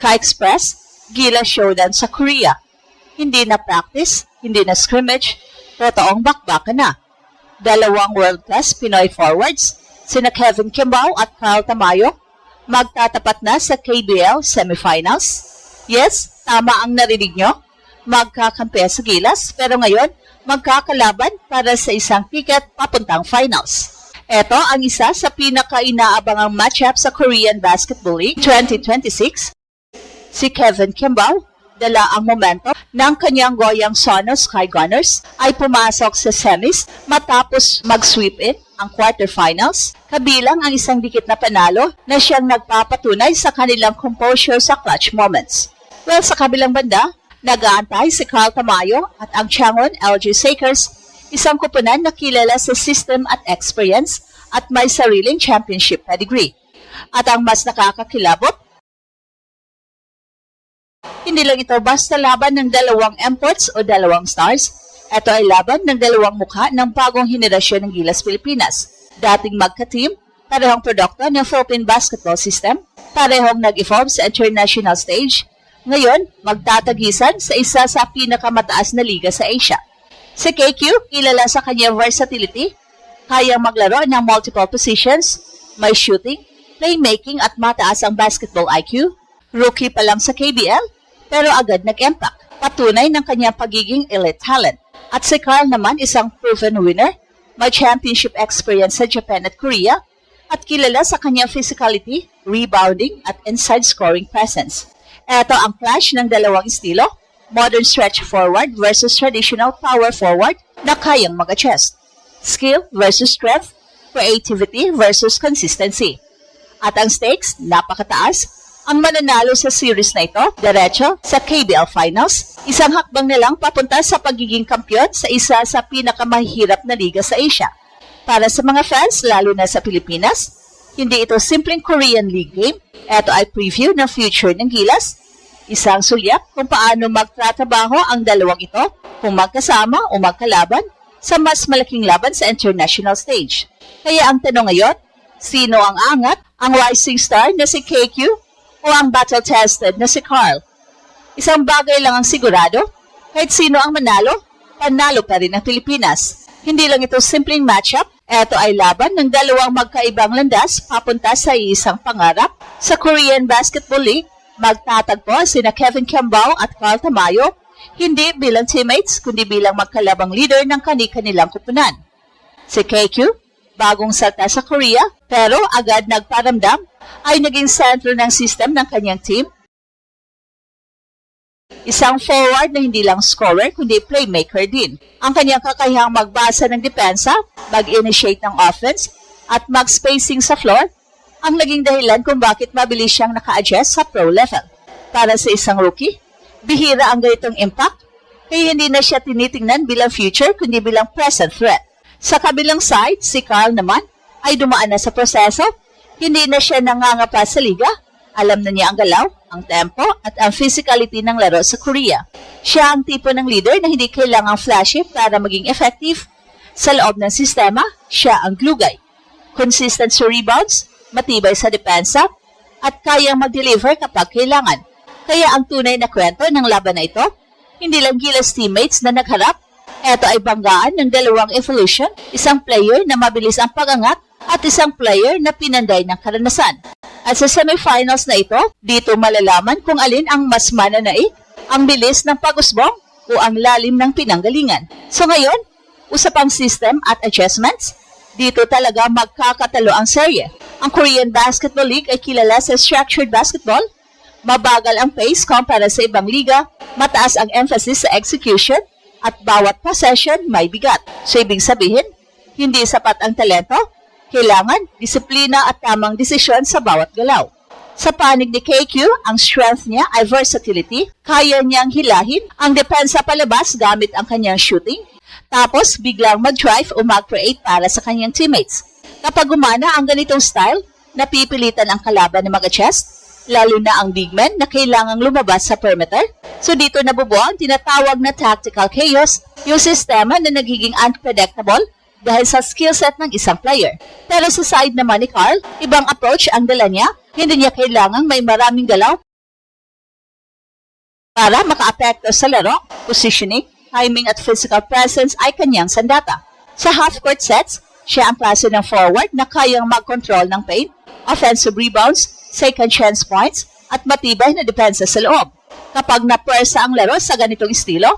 Ka-express, Gilas showdown sa Korea. Hindi na practice, hindi na scrimmage, totoong bakbakan na. Dalawang world-class Pinoy forwards, sina Kevin Kimbao at Carl Tamayo, magtatapat na sa KBL semifinals. Yes, tama ang narinig nyo. Magkakampi sa Gilas, pero ngayon, magkakalaban para sa isang ticket papuntang finals. Ito ang isa sa pinaka-inaabangang matchup sa Korean Basketball League 2026. Si Kevin Kimbao, dala ang momentum ng kanyang goyang Sono Sky Gunners, ay pumasok sa semis matapos mag-sweep in ang quarterfinals, kabilang ang isang dikit na panalo na siyang nagpapatunay sa kanilang composure sa clutch moments. Well, sa kabilang banda, nag-aantay si Carl Tamayo at ang Changwon LG Sakers, isang kupunan na kilala sa system at experience at may sariling championship pedigree. At ang mas nakakakilabot, hindi lang ito basta laban ng dalawang imports o dalawang stars. Ito ay laban ng dalawang mukha ng bagong henerasyon ng Gilas Pilipinas. Dating magka-team, parehong produkto ng Philippine basketball system, parehong nag-evolve sa international stage. Ngayon, magtatagisan sa isa sa pinakamataas na liga sa Asia. Si KQ, kilala sa kanyang versatility, kayang maglaro ng multiple positions, may shooting, playmaking at mataas ang basketball IQ. Rookie pa lang sa KBL, pero agad nag-impact. Patunay ng kanyang pagiging elite talent. At si Carl naman isang proven winner, may championship experience sa Japan at Korea, at kilala sa kanyang physicality, rebounding at inside scoring presence. Ito ang clash ng dalawang estilo, modern stretch forward versus traditional power forward na kayang mag-adjust. Skill versus strength, creativity versus consistency. At ang stakes, napakataas. Ang mananalo sa series na ito, diretso sa KBL Finals, isang hakbang nilang papunta sa pagiging kampiyon sa isa sa pinakamahirap na liga sa Asia. Para sa mga fans, lalo na sa Pilipinas, hindi ito simpleng Korean League game. Ito ay preview ng future ng Gilas. Isang sulyap kung paano magtratrabaho ang dalawang ito kung magkasama o magkalaban sa mas malaking laban sa international stage. Kaya ang tanong ngayon, sino ang angat? Ang rising star na si KQ o ang battle-tested na si Carl? Isang bagay lang ang sigurado, kahit sino ang manalo, panalo pa rin ang Pilipinas. Hindi lang ito simpleng matchup, ito ay laban ng dalawang magkaibang landas papunta sa isang pangarap. Sa Korean Basketball League, magtatagpo sina Kevin Kimbao at Carl Tamayo, hindi bilang teammates, kundi bilang magkalabang leader ng kani-kanilang kupunan. Si KQ, bagong salta sa Korea, pero agad nagparamdam, ay naging sentro ng system ng kanyang team. Isang forward na hindi lang scorer, kundi playmaker din. Ang kanyang kakayahang magbasa ng depensa, mag-initiate ng offense, at mag-spacing sa floor, ang naging dahilan kung bakit mabilis siyang naka-adjust sa pro level. Para sa isang rookie, bihira ang ganitong impact, kaya hindi na siya tinitingnan bilang future, kundi bilang present threat. Sa kabilang side, si Carl naman ay dumaan na sa proseso. Hindi na siya nangangapa sa liga. Alam na niya ang galaw, ang tempo, at ang physicality ng laro sa Korea. Siya ang tipo ng leader na hindi kailangang flashy para maging effective. Sa loob ng sistema, siya ang glue guy. Consistent sa rebounds, matibay sa depensa, at kayang mag-deliver kapag kailangan. Kaya ang tunay na kwento ng laban na ito, hindi lang Gilas teammates na nagharap. Ito ay banggaan ng dalawang evolution, isang player na mabilis ang pag-angat, at isang player na pinanday ng karanasan. At sa semifinals na ito, dito malalaman kung alin ang mas mananaig, ang bilis ng pag-usbong o ang lalim ng pinanggalingan. So ngayon, usapang system at adjustments, dito talaga magkakatalo ang serye. Ang Korean Basketball League ay kilala sa structured basketball, mabagal ang pace kumpara sa ibang liga, mataas ang emphasis sa execution, at bawat possession may bigat. So ibig sabihin, hindi sapat ang talento, kailangan disiplina at tamang desisyon sa bawat galaw. Sa panig ni KQ, ang strength niya ay versatility. Kaya niyang hilahin ang depensa palabas gamit ang kanyang shooting. Tapos biglang mag-drive o mag-create para sa kanyang teammates. Kapag gumana ang ganitong style, napipilitan ang kalaban na mag-adjust, lalo na ang big men na kailangang lumabas sa perimeter. So dito nabubuo ang tinatawag na tactical chaos, yung sistema na nagiging unpredictable dahil sa skill set ng isang player. Pero sa side naman ni Carl, ibang approach ang dala niya. Hindi niya kailangang may maraming galaw Para makaapekto sa laro, positioning, timing at physical presence ay kanyang sandata. Sa half-court sets, siya ang klase ng forward na kayang mag-control ng paint, offensive rebounds, second chance points, at matibay na depensa sa loob. Kapag napuwersa ang laro sa ganitong estilo,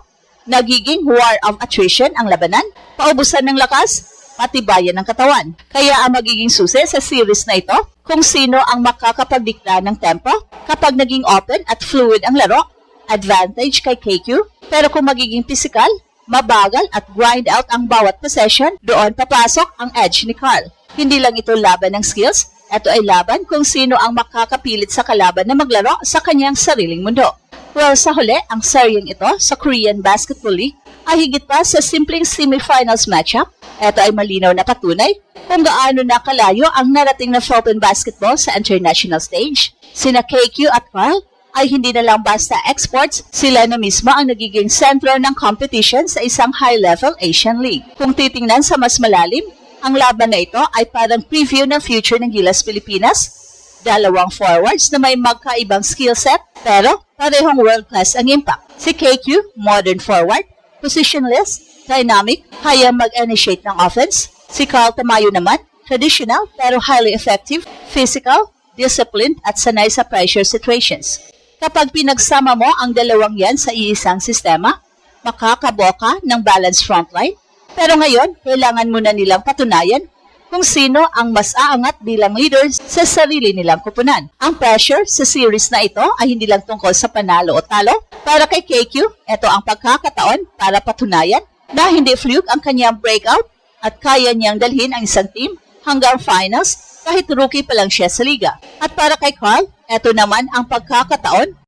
nagiging war of attrition ang labanan, paubusan ng lakas, patibayan ng katawan. Kaya ang magiging susi sa series na ito kung sino ang makakapagdikta ng tempo kapag naging open at fluid ang laro, advantage kay KQ. Pero kung magiging physical, mabagal at grind out ang bawat possession, doon papasok ang edge ni Carl. Hindi lang ito laban ng skills, ito ay laban kung sino ang makakapilit sa kalaban na maglaro sa kanyang sariling mundo. Well, sa huli, ang seryeng ito sa Korean Basketball League ay higit pa sa simpleng semifinals matchup. Ito ay malinaw na patunay kung gaano nakalayo ang narating na Philippine basketball sa international stage. Sina KQ at Carl ay hindi na lang basta exports, sila na mismo ang nagiging sentro ng competition sa isang high-level Asian League. Kung titingnan sa mas malalim, ang laban na ito ay parang preview ng future ng Gilas Pilipinas. Dalawang forwards na may magkaibang skill set pero parehong world-class ang impact. Si KQ, modern forward, positionless, dynamic, kaya mag-initiate ng offense. Si Carl Tamayo naman, traditional pero highly effective, physical, disciplined at sanay sa pressure situations. Kapag pinagsama mo ang dalawang yan sa iisang sistema, makakabuo ka ng balanced frontline. Pero ngayon, kailangan muna nilang patunayan kung sino ang mas aangat bilang leaders sa sarili nilang kupunan. Ang pressure sa series na ito ay hindi lang tungkol sa panalo o talo. Para kay KQ, ito ang pagkakataon para patunayan na hindi fluke ang kanyang breakout at kaya niyang dalhin ang isang team hanggang finals kahit rookie pa lang siya sa liga. At para kay Carl, ito naman ang pagkakataon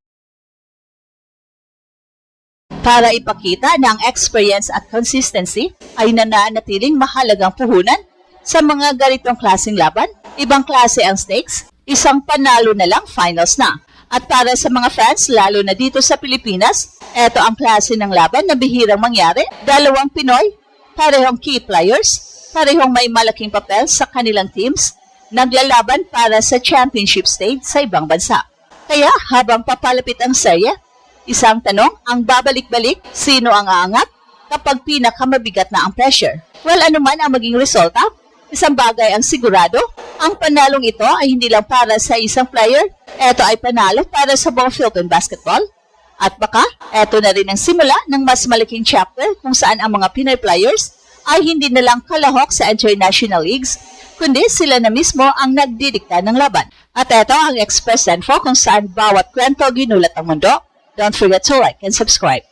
para ipakita na ang experience at consistency ay nananatiling mahalagang puhunan sa mga ganitong klaseng laban. Ibang klase ang stakes, isang panalo na lang finals na. At para sa mga fans, lalo na dito sa Pilipinas, ito ang klase ng laban na bihirang mangyari. Dalawang Pinoy, parehong key players, parehong may malaking papel sa kanilang teams, naglalaban para sa championship stage sa ibang bansa. Kaya habang papalapit ang serye, isang tanong ang babalik-balik, sino ang aangat kapag pinakamabigat na ang pressure? Well, ano man ang maging resulta, isang bagay ang sigurado, ang panalong ito ay hindi lang para sa isang player, ito ay panalo para sa buong Philippine basketball. At baka, ito na rin ang simula ng mas malaking chapter kung saan ang mga Pinoy players ay hindi na lang kalahok sa international leagues, kundi sila na mismo ang nagdidikta ng laban. At ito ang Express Info kung saan bawat kwento ginulat ang mundo. Don't forget to like and subscribe.